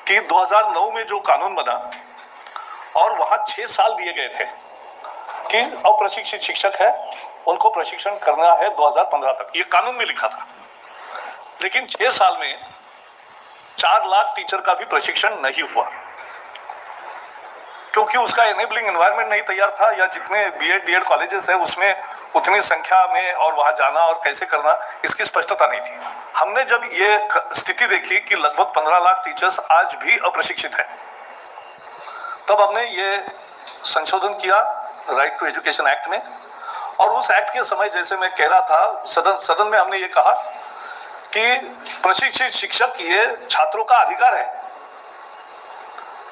कि 2009 में जो कानून बना और वहां 6 साल दिए गए थे कि अप्रशिक्षित शिक्षक है उनको प्रशिक्षण करना है 2015 तक, ये कानून में लिखा था। लेकिन 6 साल में 4 लाख टीचर का भी प्रशिक्षण नहीं हुआ, क्योंकि उसका एनेबलिंग एनवायरनमेंट नहीं तैयार था, या जितने बीएड डीएड कॉलेजेस है उसमें उतनी संख्या में और वहां जाना और कैसे करना इसकी स्पष्टता नहीं थी। हमने जब ये स्थिति देखी कि लगभग 15 लाख टीचर्स आज भी अप्रशिक्षित हैं, तब हमने ये संशोधन किया राइट टू एजुकेशन एक्ट में। और उस एक्ट के समय, जैसे मैं कह रहा था, सदन में हमने ये कहा कि प्रशिक्षित शिक्षक ये छात्रों का अधिकार है,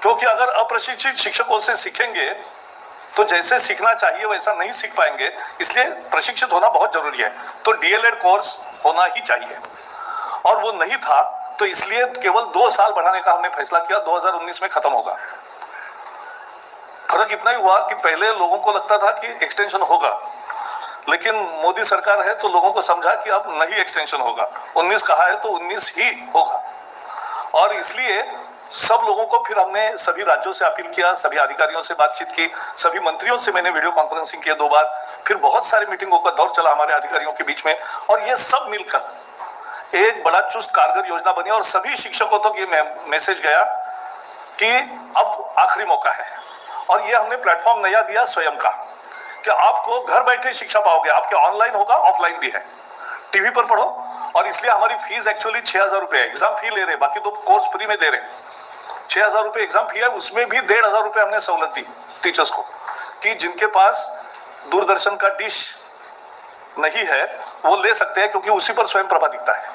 क्योंकि अगर अप्रशिक्षित शिक्षकों से सीखेंगे तो जैसे सीखना चाहिए वैसा नहीं सीख पाएंगे, इसलिए प्रशिक्षित होना बहुत जरूरी है। तो डीएलएड कोर्स होना ही चाहिए, और वो नहीं था, तो इसलिए केवल 2 साल बढ़ाने का हमने फैसला किया। 2019 में खत्म होगा। फर्क इतना ही हुआ कि पहले लोगों को लगता था कि एक्सटेंशन होगा, लेकिन मोदी सरकार है तो लोगों को समझा कि अब नहीं एक्सटेंशन होगा, 19 कहा है तो 19 ही होगा। और इसलिए सब लोगों को फिर हमने सभी राज्यों से अपील किया, सभी अधिकारियों से बातचीत की, सभी मंत्रियों से मैंने वीडियो कॉन्फ्रेंसिंग किया 2 बार, फिर बहुत सारी मीटिंगों का दौर चला हमारे अधिकारियों के बीच में, और ये सब मिलकर एक बड़ा चुस्त कारगर योजना बनी। और सभी शिक्षकों तक ये मैसेज गया कि अब आखिरी मौका है, और ये हमने प्लेटफॉर्म नया दिया स्वयं का, कि आपको घर बैठे शिक्षा पाओगे। आपके ऑनलाइन होगा, ऑफलाइन भी है, टीवी पर पढ़ो। और इसलिए हमारी फीस एक्चुअली 6,000 रुपए है, एग्जाम फी ले रहे, बाकी तो कोर्स फ्री में दे रहे। 6,000 रुपए एग्जाम फी है, उसमें भी 1,500 रुपए हमने सहूलत दी टीचर्स को, कि जिनके पास दूरदर्शन का डिश नहीं है वो ले सकते हैं, क्योंकि उसी पर स्वयं प्रभा दिखता है।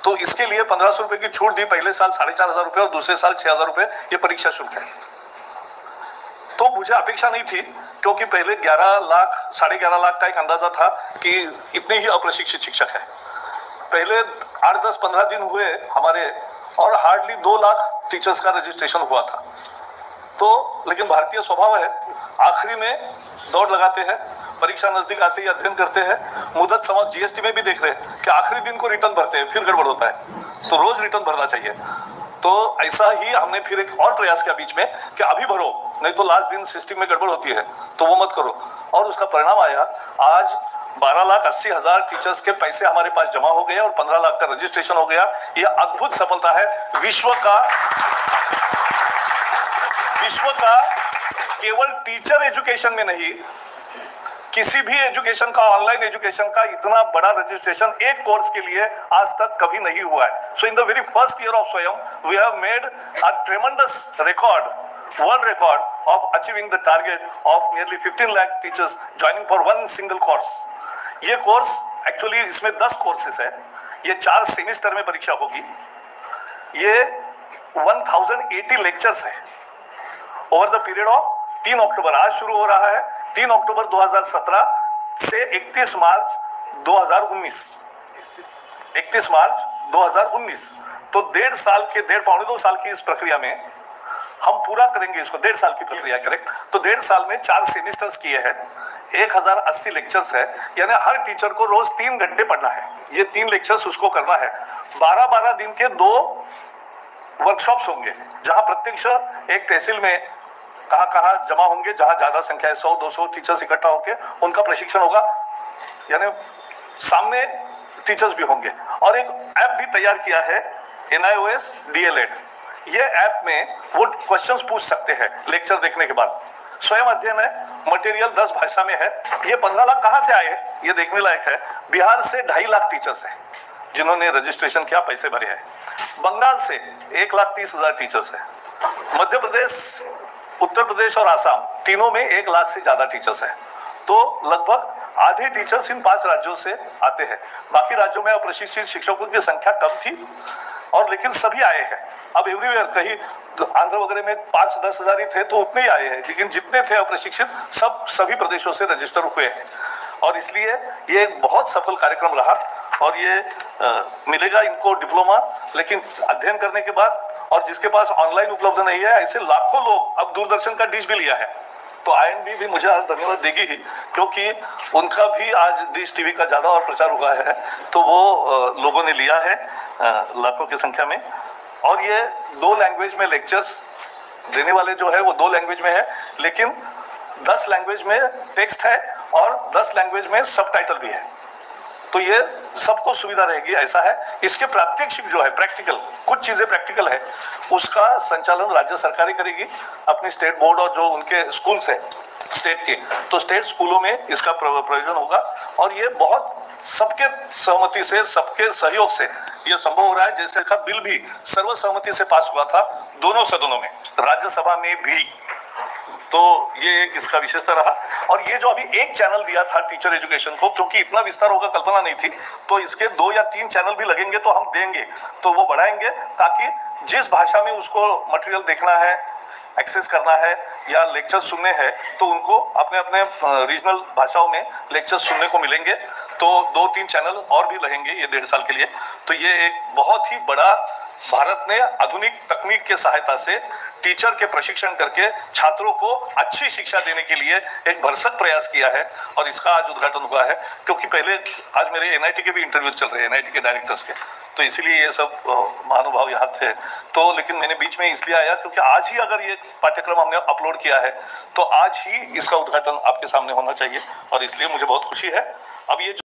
तो इसके लिए 1,500 रुपए की छूट दी। पहले साल 4,500 रुपए और दूसरे साल 6,000 रुपए ये परीक्षा शुल्क है। तो मुझे अपेक्षा नहीं थी, क्योंकि पहले 11 लाख 11.5 लाख का एक अंदाजा था कि इतने ही अप्रशिक्षित शिक्षक है। पहले 8, 10, 15 दिन हुए हमारे, और हार्डली 2 लाख टीचर्स का रजिस्ट्रेशन हुआ था। तो लेकिन भारतीय स्वभाव है, आखिरी में दौड़ लगाते हैं, परीक्षा नजदीक आते ही अध्ययन करते हैं। मुदत समाप्त, जीएसटी में भी देख रहे हैं कि आखिरी दिन को रिटर्न भरते हैं, फिर गड़बड़ होता है, तो रोज रिटर्न भरना चाहिए। तो ऐसा ही हमने फिर एक और प्रयास किया बीच में कि अभी भरो, नहीं तो लास्ट दिन सिस्टम में गड़बड़ होती है, तो वो मत करो। और उसका परिणाम आया, आज 12,80,000 टीचर्स के पैसे हमारे पास जमा हो गए और 15 लाख का रजिस्ट्रेशन हो गया। यह अद्भुत सफलता है विश्व का केवल टीचर एजुकेशन में नहीं, किसी भी एजुकेशन का, ऑनलाइन एजुकेशन का इतना बड़ा रजिस्ट्रेशन एक कोर्स के लिए आज तक कभी नहीं हुआ है। So in the very first year of Swayam we have made a tremendous record, world record of achieving the target of nearly 15 lakh teachers joining for one single course। ये कोर्स एक्चुअली, इसमें 10 कोर्सेस है, ये 4 semester में परीक्षा होगी। ये 1080 lectures है over the period of 3 अक्टूबर, आज शुरू हो रहा है 3 अक्टूबर 2017 से 31 मार्च 2019। 31 मार्च 2019, तो 1.5 साल के, 1.5-2 साल की इस प्रक्रिया में हम पूरा करेंगे इसको। 1.5 साल की प्रक्रिया, करेक्ट। तो 1.5 साल में 4 सेमेस्टर्स किए हैं, 1080 लेक्चर्स है, यानी हर टीचर को रोज 3 घंटे पढ़ना है। ये 3 लेक्चर्स उसको करना है। 12-12 दिन के 2 वर्कशॉप्स होंगे, जहां प्रत्यक्ष एक तहसील में कहाँ जमा होंगे, जहां ज्यादा संख्या है, 100-200 टीचर्स इकट्ठा होकर उनका प्रशिक्षण होगा, यानी सामने टीचर्स भी होंगे। और एक ऐप भी तैयार किया है, NIOS DLED। ये ऐप में वो क्वेश्चंस पूछ सकते हैं लेक्चर देखने के बाद। स्वयं अध्ययन है, मटेरियल 10 भाषा में है। ये 15 लाख कहां से आए, ये देखने लायक है। बिहार से 2.5 लाख टीचर्स हैं जिन्होंने रजिस्ट्रेशन किया, पैसे भरे हैं। बंगाल से 1,30,000 टीचर्स हैं। मध्य प्रदेश, उत्तर प्रदेश और आसाम, तीनों में 1 लाख से ज्यादा टीचर्स हैं। तो लगभग आधे टीचर्स इन 5 राज्यों से आते हैं। बाकी राज्यों में अप्रशिक्षित शिक्षकों की संख्या कम थी, और लेकिन सभी आए हैं। अब एवरीवेयर, कहीं आंध्र वगैरह में 5-10 हजार ही थे तो उतने ही आए हैं, लेकिन जितने थे अप्रशिक्षित सभी प्रदेशों से रजिस्टर हुए हैं। और इसलिए ये एक बहुत सफल कार्यक्रम रहा, और ये मिलेगा इनको डिप्लोमा, लेकिन अध्ययन करने के बाद। और जिसके पास ऑनलाइन उपलब्ध नहीं है, ऐसे लाखों लोग अब दूरदर्शन का डिश भी लिया है। तो INB भी मुझे आज धन्यवाद देगी ही, क्योंकि उनका भी आज डिश टीवी का ज्यादा और प्रचार हुआ है, तो वो लोगों ने लिया है लाखों की संख्या में। और ये 2 लैंग्वेज में लेक्चर्स देने वाले जो है वो 2 लैंग्वेज में है, लेकिन 10 लैंग्वेज में टेक्स्ट है और 10 लैंग्वेज में सबटाइटल भी है। तो ये सबको सुविधा रहेगी, ऐसा है। इसके प्रात्यक्षिक जो है प्रैक्टिकल, कुछ चीजें प्रैक्टिकल है, उसका संचालन राज्य सरकारें करेगी अपनी स्टेट बोर्ड और जो उनके स्कूल्स है स्टेट के, तो स्टेट स्कूलों में इसका प्रयोजन होगा। और ये बहुत सबके सहमति से, सबके सहयोग से ये संभव हो रहा है। जैसे का बिल भी सर्वसहमति से पास हुआ था दोनों सदनों में, राज्यसभा में भी। तो ये एक इसका विशेषता रहा। और ये जो अभी एक चैनल दिया था टीचर एजुकेशन को, क्योंकि इतना विस्तार होगा कल्पना नहीं थी, तो इसके 2 या 3 चैनल भी लगेंगे, तो हम देंगे, तो वो बढ़ाएंगे, ताकि जिस भाषा में उसको मटेरियल देखना है, एक्सेस करना है या लेक्चर सुनने हैं, तो उनको अपने अपने रीजनल भाषाओं में लेक्चर सुनने को मिलेंगे। तो 2-3 चैनल और भी लगेंगे ये 1.5 साल के लिए। तो ये एक बहुत ही बड़ा, भारत ने आधुनिक तकनीक के सहायता से टीचर के प्रशिक्षण करके छात्रों को अच्छी शिक्षा देने के लिए एक भरसक प्रयास किया है, और इसका आज उद्घाटन हुआ है। क्योंकि पहले आज मेरे एनआईटी के भी इंटरव्यू चल रहे हैं, एनआईटी के डायरेक्टर्स के, तो इसीलिए ये सब महानुभाव यहाँ थे। तो लेकिन मैंने बीच में इसलिए आया क्योंकि आज ही अगर ये पाठ्यक्रम हमने अपलोड किया है, तो आज ही इसका उद्घाटन आपके सामने होना चाहिए, और इसलिए मुझे बहुत खुशी है। अब ये